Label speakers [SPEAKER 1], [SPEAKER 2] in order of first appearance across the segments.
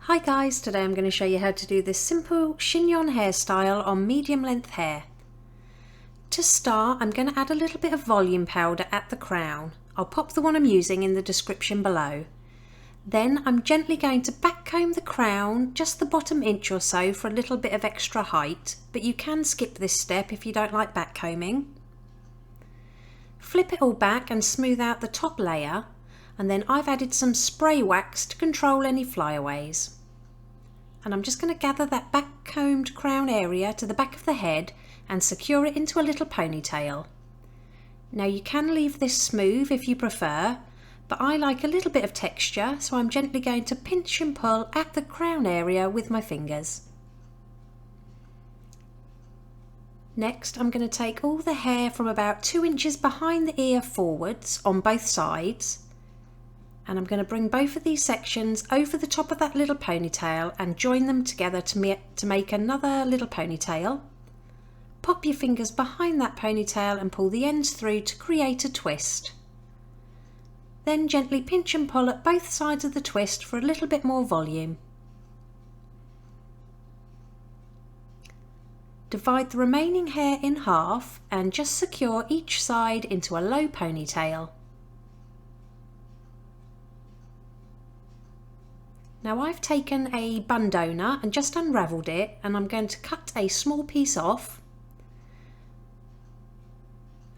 [SPEAKER 1] Hi guys, today I'm going to show you how to do this simple chignon hairstyle on medium length hair. To start, I'm going to add a little bit of volume powder at the crown. I'll pop the one I'm using in the description below. Then I'm gently going to back comb the crown, just the bottom inch or so, for a little bit of extra height, but you can skip this step if you don't like back combing. Flip it all back and smooth out the top layer. And then I've added some spray wax to control any flyaways. And I'm just going to gather that back combed crown area to the back of the head and secure it into a little ponytail. Now you can leave this smooth if you prefer, but I like a little bit of texture, so I'm gently going to pinch and pull at the crown area with my fingers. Next, I'm going to take all the hair from about 2 inches behind the ear forwards on both sides. And I'm going to bring both of these sections over the top of that little ponytail and join them together to make another little ponytail. Pop your fingers behind that ponytail and pull the ends through to create a twist. Then gently pinch and pull at both sides of the twist for a little bit more volume. Divide the remaining hair in half and just secure each side into a low ponytail. Now I've taken a bun donor and just unravelled it, and I'm going to cut a small piece off,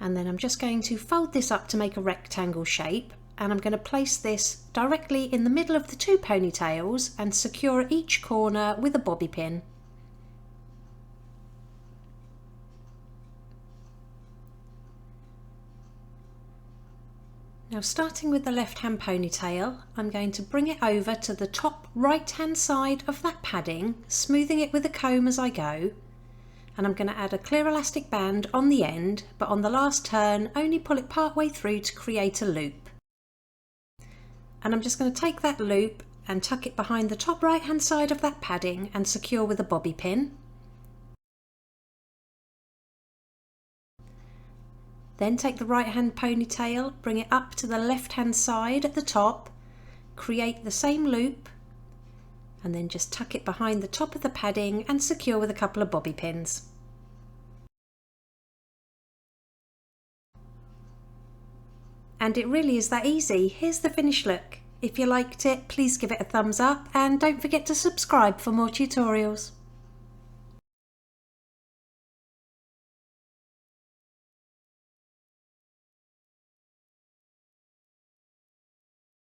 [SPEAKER 1] and then I'm just going to fold this up to make a rectangle shape, and I'm going to place this directly in the middle of the two ponytails and secure each corner with a bobby pin. Now, starting with the left hand ponytail, I'm going to bring it over to the top right hand side of that padding, smoothing it with a comb as I go, and I'm going to add a clear elastic band on the end, but on the last turn only pull it part way through to create a loop. And I'm just going to take that loop and tuck it behind the top right hand side of that padding and secure with a bobby pin. Then take the right hand ponytail, bring it up to the left hand side at the top, create the same loop, and then just tuck it behind the top of the padding and secure with a couple of bobby pins. And it really is that easy. Here's the finished look. If you liked it, please give it a thumbs up and don't forget to subscribe for more tutorials.